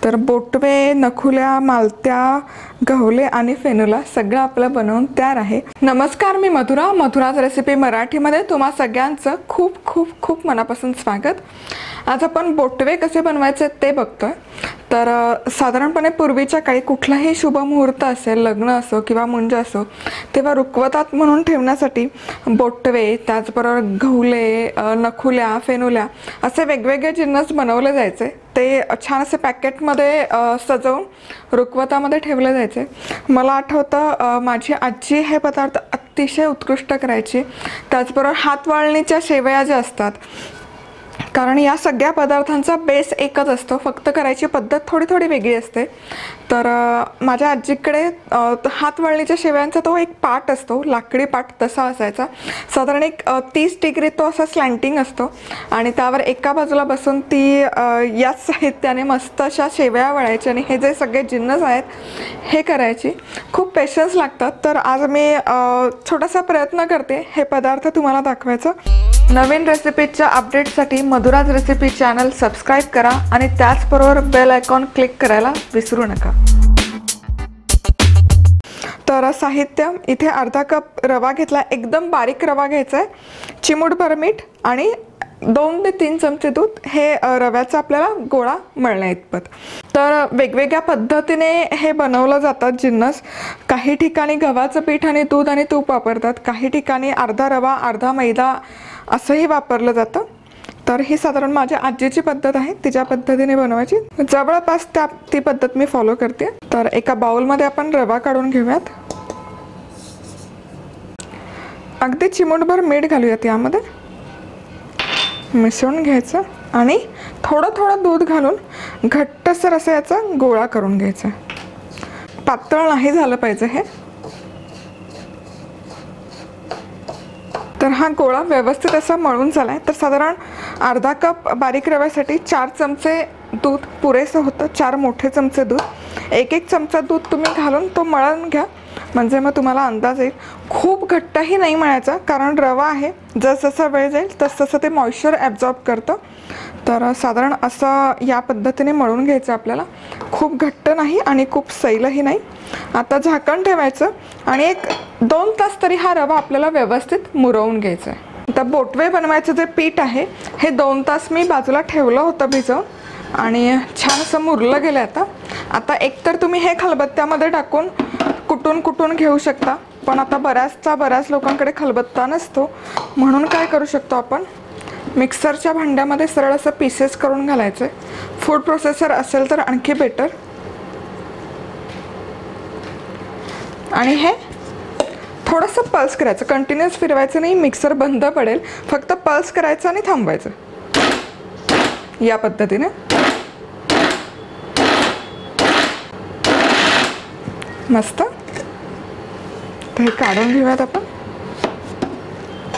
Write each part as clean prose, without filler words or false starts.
तर बोटवे, नखुल्या, मालत्या, गव्हाळे आणि फेनुला सगळं आपलं बनवून तयार आहे। नमस्कार, मी मधुराज रेसिपी मराठीमध्ये तुम्हा सगळ्यांचं खूप खूप खूप मनापासून स्वागत। आज आपण बोटवे कसे बनवायचे ते बघतोय। तर साधारणपणे पूर्वीच्या काळी कुठलाही शुभ मुहूर्त असेल, लग्न असो किंवा मुंज असो, तेव्हा रुखवतात म्हणून ठेवण्यासाठी बोटवे, त्याचबरोबर गव्हाळे, नखुल्या, फेनुल्या असे वेगवेगळे जिन्नस बनवले जायचे। ते छान असे पॅकेटमध्ये सजवून रुखवतामध्ये ठेवले जायचे। मला आठवतं माझी आजी हे पदार्थ अतिशय उत्कृष्ट करायची। त्याचबरोबर हातवाळणीच्या शेवया ज्या असतात, कारण या सगळ्या पदार्थांचा बेस एकच असतो, फक्त करायची पद्धत थोडी थोडी वेगळी असते। तर माझ्या आजीकडे हातवळणीच्या शेवयांचा तो एक पाट असतो, लाकडी पाट तसा असायचा। साधारण एक 30 डिग्री तो असा स्लँटिंग असतो आणि त्यावर एका बाजूला बसून ती याच साहित्याने मस्त अशा शेवया वळायची आणि हे जे सगळे जिन्नस आहेत हे करायची। खूप पेशन्स लागतात। तर आज मी छोटासा प्रयत्न करते हे पदार्थ तुम्हाला दाखवायचा। नवीन रेसिपीच्या अपडेटसाठी मधुराज रेसिपी चॅनल सबस्क्राइब करा आणि त्याचबरोबर बेल आयकॉन क्लिक करायला विसरू नका। तर साहित्य इथे अर्धा कप रवा घेतला, एकदम बारीक रवा घ्यायचा आहे, चिमूटभर मीठ आणि 2 ते 3 चमचे दूध। हे रव्याचा आपल्याला गोळा मळण्या इतपत। तर वेगवेगळ्या पद्धतीने हे बनवलं जातात जिन्नस। काही ठिकाणी गव्हाचं पीठ आणि दूध आणि तूप वापरतात, काही ठिकाणी अर्धा रवा अर्धा मैदा असंही वापरलं जातं। तर ही साधारण माझ्या आजीची पद्धत आहे, तिच्या पद्धतीने बनवायची, जवळपास ती पद्धत मी फॉलो करते। तर एका बाउलमध्ये आपण रवा काढून घेऊयात, अगदी चिमूटभर मीठ घालूयात, यामध्ये मिसळून घ्यायचं आणि थोडं थोडं दूध घालून घट्टसर असं याचा गोळा करून घ्यायचा। पातळ नाही झालं पाहिजे हे। तर हा गोळा व्यवस्थित असा मळून झालाय। तर साधारण अर्धा कप बारीक रव्यासाठी 4 चमचे दूध पुरेसं होतं, 4 मोठे चमचे दूध। एक चमचा दूध तुम्ही घालून तो मळून घ्या, म्हणजे मग तुम्हाला अंदाज येईल। खूप घट्टही नाही मळायचा, कारण रवा आहे, जसजसा वेळ जाईल तसतसं ते मॉइश्चर ॲब्झॉर्ब करतं। तर साधारण असं या पद्धतीने मळून घ्यायचं आपल्याला, खूप घट्ट नाही आणि खूप सैलही नाही। आता झाकण ठेवायचं आणि 1-2 तास तरी हा रवा आपल्याला व्यवस्थित मुरवून घ्यायचा आहे। आता बोटवे बनवायचं जे पीठ आहे हे 2 तास मी बाजूला ठेवलं होतं भिजवून आणि छान असं मुरलं गेलं। आता एकतर तुम्ही हे खलबत्त्यामध्ये टाकून कुटून घेऊ शकता, पण आता बऱ्याच लोकांकडे खलबत्ता नसतो, म्हणून काय करू शकतो आपण, मिक्सरच्या भांड्यामध्ये सरळ असं पीसेस करून घालायचे। फूड प्रोसेसर असेल तर आणखी बेटर। आणि हे थोडंसं पल्स करायचं, कंटिन्यूअस फिरवायचं नाही, मिक्सर बंद पडेल, फक्त पल्स करायचं आणि थांबवायचं, या पद्धतीने। मस्त, तर हे काढून घेऊयात आपण।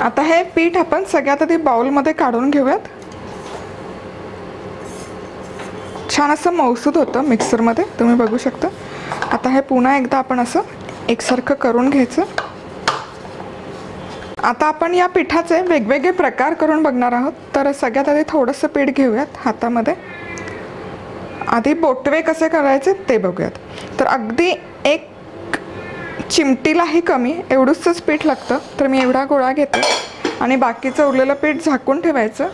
आता हे पीठ आपण सगळ्यात आधी बाउलमध्ये काढून घेऊयात। छान असं मऊसूद होतं मिक्सरमध्ये, तुम्ही बघू शकता। आता हे पुन्हा एकदा आपण असं एकसारखं करून घ्यायचं। आता आपण या पिठाचे वेगवेगळे प्रकार करून बघणार आहोत। तर सगळ्यात आधी थोडंसं पीठ घेऊयात हातामध्ये, आधी बोटवे कसे करायचे ते बघूयात। तर अगदी 1 चिमटीलाही कमी एवढंच पीठ लागतं। तर मी एवढा गोळा घेते आणि बाकीचं उरलेलं पीठ झाकून ठेवायचं।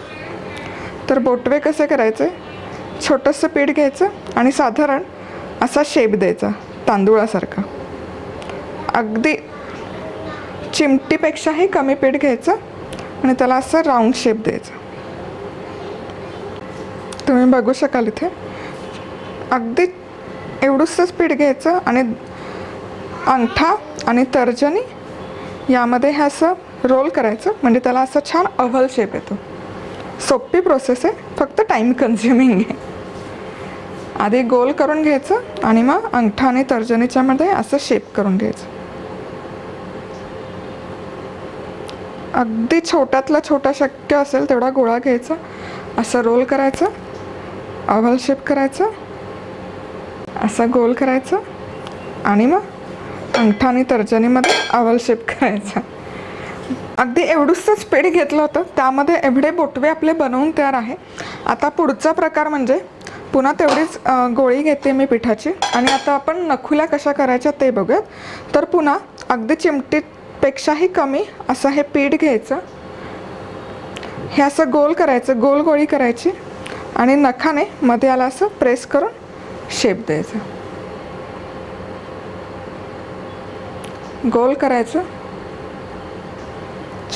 तर बोटवे कसे करायचे, छोटंसं पीठ घ्यायचं आणि साधारण असा शेप द्यायचा तांदूळासारखा, अगदी चिमटीपेक्षाही कमी पीठ घ्यायचं आणि त्याला असं राऊंड शेप द्यायचा। तुम्ही बघू शकाल इथे अगदी एवढंच पीठ घ्यायचं आणि अंगठा आणि तर्जनी यामध्ये हे असं रोल करायचं, म्हणजे त्याला असं छान अव्हल शेप येतो। सोपी प्रोसेस आहे, फक्त टाईम कन्झ्युमिंग आहे। आधी गोल करून घ्यायचं आणि मग अंगठा आणि तर्जनीच्या मध्ये असं शेप करून घ्यायचं। अगदी छोट्यातला छोटा शक्य असेल तेवढा गोळा घ्यायचा, असं रोल करायचं, अव्हल शेप करायचं, असं गोल करायचं आणि मग अंगठा आणि तर्जनीमध्ये अव्हल शेप करायचा। अगदी एवढंच पीठ घेतलं होतं, त्यामध्ये एवढे बोटवे आपले बनवून तयार आहे। आता पुढचा प्रकार म्हणजे पुन्हा तेवढीच गोळी घेते मी पिठाची आणि आता आपण नखुल्या कशा करायच्या ते बघूयात. तर पुन्हा अगदी चिमटीपेक्षाही कमी असं हे पीठ घ्यायचं. हे असं गोल करायचं, गोल गोळी करायची आणि नखाने मध्ये याला असं प्रेस करून शेप द्यायचा. गोल करायचं,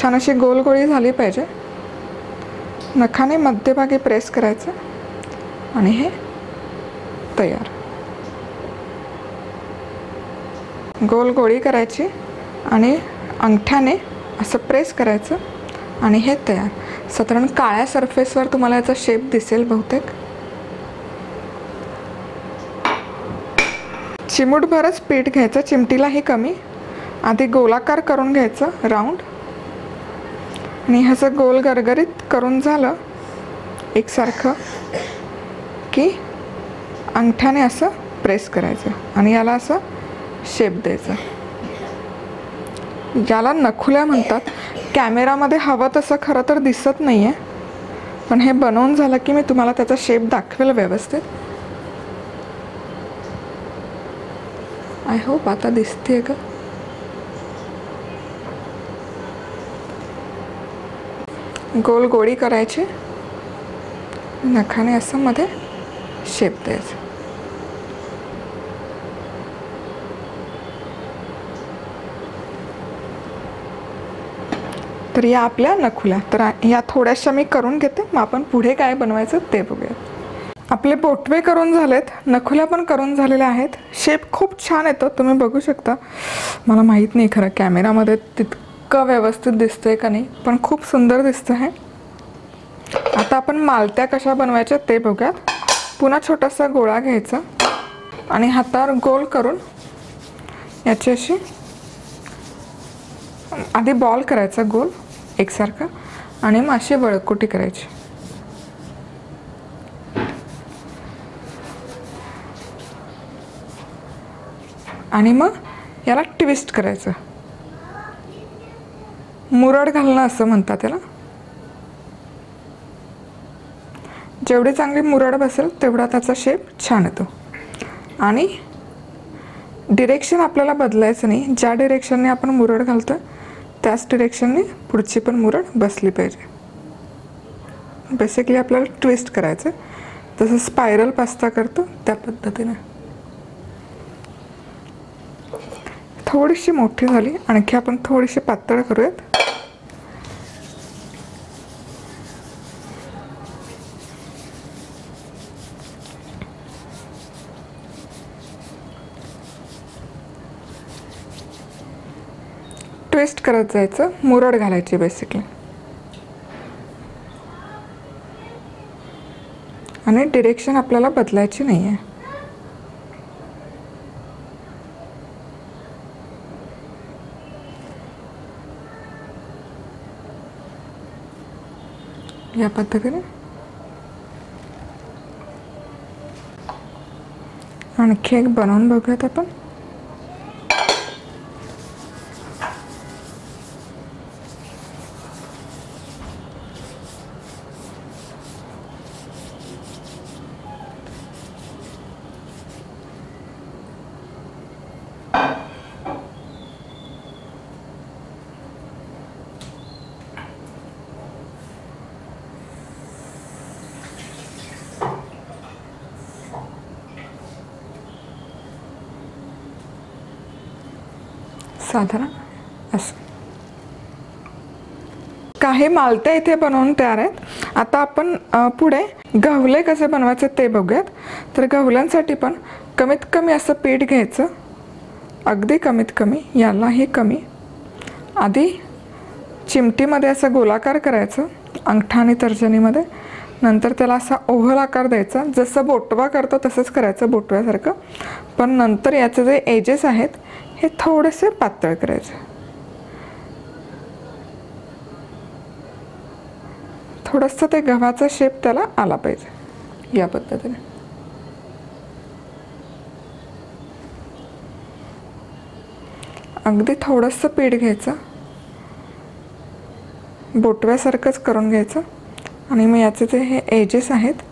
छान अशी गोल गोळी झाली पाहिजे. नखाने मध्यभागी प्रेस करायचं आणि हे तयार. गोल गोळी करायची आणि अंगठ्याने असं प्रेस करायचं आणि हे तयार. साधारण काळ्या सरफेसवर तुम्हाला याचा शेप दिसेल बहुतेक. चिमूटभरच पीठ घ्यायचं, चिमटीलाही कमी. आधी गोलाकार करून घ्यायचं राऊंड आणि ह्याचं गोल गरगरीत करून झालं एकसारखं की अंगठ्याने असं प्रेस करायचं आणि याला असं शेप द्यायचा. याला नखुल्या म्हणतात. कॅमेरामध्ये हवं तसं खरं तर दिसत नाही आहे, पण हे बनवून झालं की मी तुम्हाला त्याचा शेप दाखवेल व्यवस्थित. आय होप आता दिसते का. गोल गोळी करायची, नखाने असं मध्ये शेप द्यायचं. तर या आपल्या नखुल्या. तर या थोड्याशा मी करून घेते, मग आपण पुढे काय बनवायचं ते बघूया. आपले बोटवे करून झालेत, नखुल्या पण करून झालेल्या आहेत. शेप खूप छान येतो, तुम्ही बघू शकता. मला माहीत नाही खरं कॅमेरामध्ये तितकं व्यवस्थित दिसतंय का नाही, पण खूप सुंदर दिसतं आहे. आता आपण मालत्या कशा बनवायच्या ते बघूयात. पुन्हा छोटासा गोळा घ्यायचा आणि हातावर गोल करून याची अशी आधी बॉल करायचा गोल एकसारखा आणि मग अशी बळकुटी करायची. आणि मग याला ट्विस्ट करायचं. मुरड घालणं असं म्हणतात त्याला. जेवढी चांगली मुरड बसेल तेवढा त्याचा शेप छान येतो. आणि डिरेक्शन आपल्याला बदलायचं नाही. ज्या डिरेक्शनने आपण मुरड घालतो त्याच डिरेक्शनने पुढची पण मुरड बसली पाहिजे. बेसिकली आपल्याला ट्विस्ट करायचं, जसं स्पायरल पास्ता करतो त्या पद्धतीने. थोडीशी मोठी झाली, आणखी आपण थोडीशी पातळ करूयात. ट्विस्ट करत जायचं, मुरड घालायची बेसिकली. आणि डिरेक्शन आपल्याला बदलायची नाही आहे. या पद्धतीने आणखी एक बनवून बघूयात आपण. साधारण असं काही मालत्या इथे बनवून तयार आहेत. आता आपण पुढे गव्हले कसे बनवायचे ते बघूयात. तर गव्हल्यांसाठी पण कमीत कमी असं पीठ घ्यायचं, अगदी कमीत कमी, यालाही कमी. आधी चिमटीमध्ये असं गोलाकार करायचं अंगठा आणि तर्जनीमध्ये. नंतर त्याला असा ओव्हल आकार द्यायचा, जसं बोटवा करतो तसंच करायचं बोटव्यासारखं. पण नंतर याचे जे एजेस आहेत हे थोडेसे पातळ करायचे. थोडंसं ते गव्हाचा शेप त्याला आला पाहिजे या पद्धतीने. अगदी थोडंसं पीठ घ्यायचं, बोटव्यासारखंच करून घ्यायचं आणि मग याचे जे हे एजेस आहेत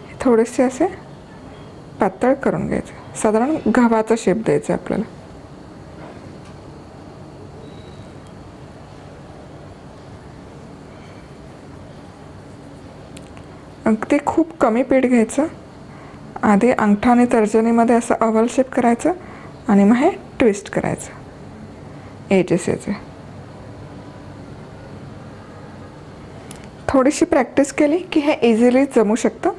हे थोडेसे असे पातळ करून घ्यायचं, साधारण गव्हाचा शेप द्यायचा आपल्याला. अगदी खूप कमी पीठ घ्यायचं. आधी अंगठा आणि तर्जनीमध्ये असं ओव्हल शेप करायचं आणि मग हे ट्विस्ट करायचं एजेस याचे. थोडीशी प्रॅक्टिस केली की हे इझिली जमू शकतं.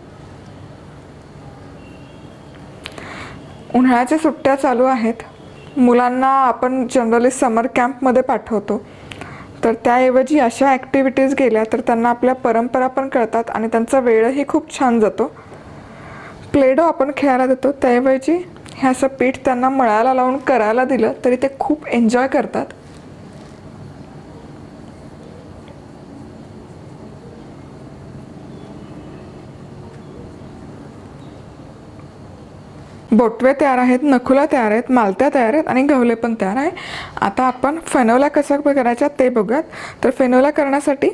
उन्हाळ्याच्या सुट्ट्या चालू आहेत. मुलांना आपण जनरली समर कॅम्पमध्ये पाठवतो, तर त्याऐवजी अशा ॲक्टिव्हिटीज गेल्या तर त्यांना आपल्या परंपरा पण कळतात आणि त्यांचा वेळही खूप छान जातो. प्लेडो आपण खेळायला देतो, त्याऐवजी हे असं पीठ त्यांना मळायला लावून करायला दिलं तरी ते खूप एन्जॉय करतात. बोटवे तयार आहेत, नखुला तयार आहेत, मालत्या तयार आहेत आणि गवले पण तयार आहे. आता आपण फेनोला कसं करायचा ते बघूयात. तर फेनोला करण्यासाठी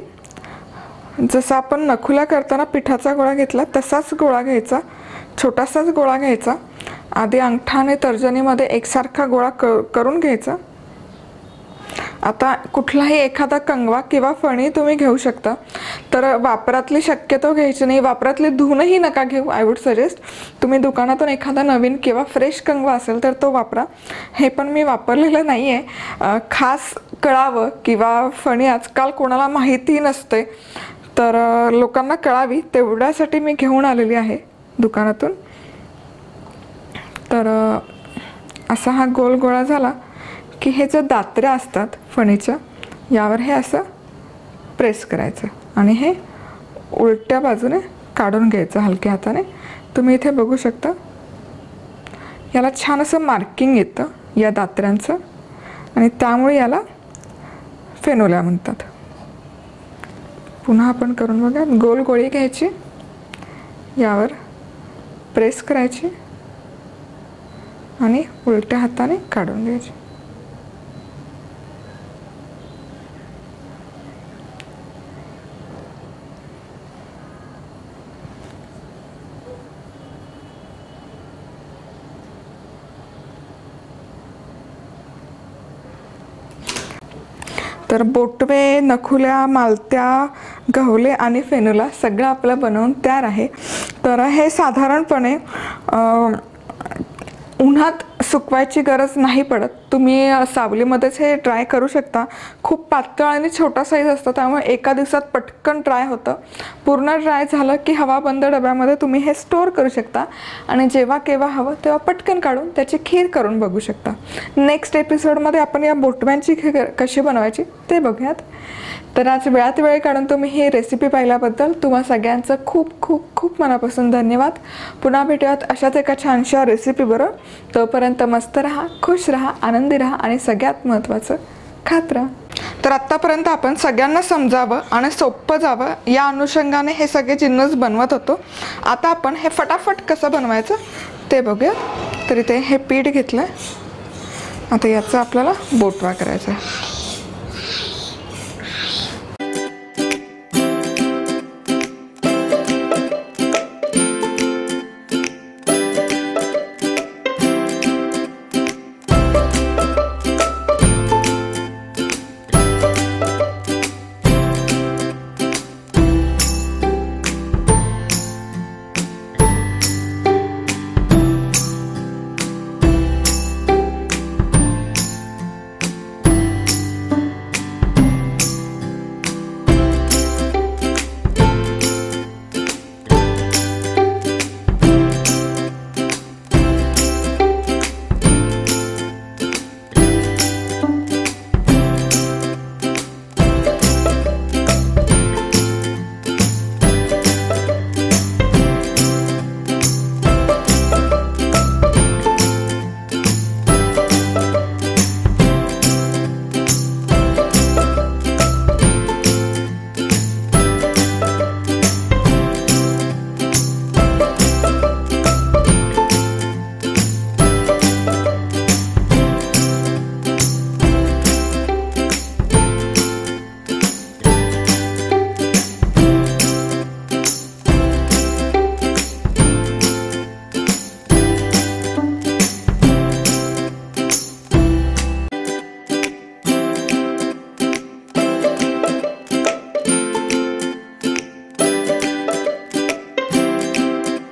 जसं आपण नखुला करताना पिठाचा गोळा घेतला तसाच गोळा घ्यायचा, छोटासाच गोळा घ्यायचा. आधी अंगठा आणि तर्जनीमध्ये एकसारखा गोळा करून घ्यायचा. आता कुठलाही एखादा कंगवा किंवा फणी तुम्ही घेऊ शकता. तर वापरातली शक्यतो घ्यायची नाही, वापरातली धुवूनही नका घेऊ. आय वुड सजेस्ट तुम्ही दुकानातून एखादा नवीन किंवा फ्रेश कंगवा असेल तर तो वापरा. हे पण मी वापरलेलं नाही आहे. खास कळावं किंवा फणी आजकाल कोणाला माहिती नसते, तर लोकांना कळावी तेवढ्यासाठी मी घेऊन आलेली आहे दुकानातून. तर असा हा गोल गोळा झाला की हे जे दात्र्या असतात फणीच्या, यावर हे असं प्रेस करायचं आणि हे उलट्या बाजूने काढून घ्यायचं हलक्या हाताने. तुम्ही इथे बघू शकता याला छान असं मार्किंग येतं या दात्र्यांचं आणि त्यामुळे याला फेनोला म्हणतात. पुन्हा आपण करून बघा. गोल गोळी घ्यायची, यावर प्रेस करायची आणि उलट्या हाताने काढून घ्यायची. तर बोटवे, नखुल्या, मालत्या, गवले आणि फेनोला सगळं आपलं बनवून तयार आहे. तर हे साधारणपणे उन्हात सुकवायची गरज नाही पडत. तुम्ही सावलीमध्येच हे ड्राय करू शकता. खूप पातळ आणि छोटा साईज असतो, त्यामुळे एका दिवसात पटकन ड्राय होतं. पूर्ण ड्राय झालं की हवाबंद डब्यामध्ये तुम्ही हे स्टोअर करू शकता आणि जेव्हा केव्हा हवं तेव्हा पटकन काढून त्याची खीर करून बघू शकता. नेक्स्ट एपिसोडमध्ये आपण या बोटव्यांची खीर कशी बनवायची ते बघूयात. तर आज वेळात वेळ काढून तुम्ही ही रेसिपी पाहिल्याबद्दल तुम्हा सगळ्यांचं खूप खूप खूप मनापासून धन्यवाद. पुन्हा भेटूयात अशाच एका छानशा रेसिपीबरोबर. तोपर्यंत मस्त राहा, खुश राहा, आनंदी राहा आणि सगळ्यात महत्त्वाचं खात राहा. तर आत्तापर्यंत आपण सगळ्यांना समजावं आणि सोपं जावं या अनुषंगाने हे सगळे जिन्नस बनवत होतो. आता आपण हे फटाफट कसं बनवायचं ते बघूया. तर इथे हे पीठ घेतलं. आता याचा आपल्याला बोटवा करायचा आहे.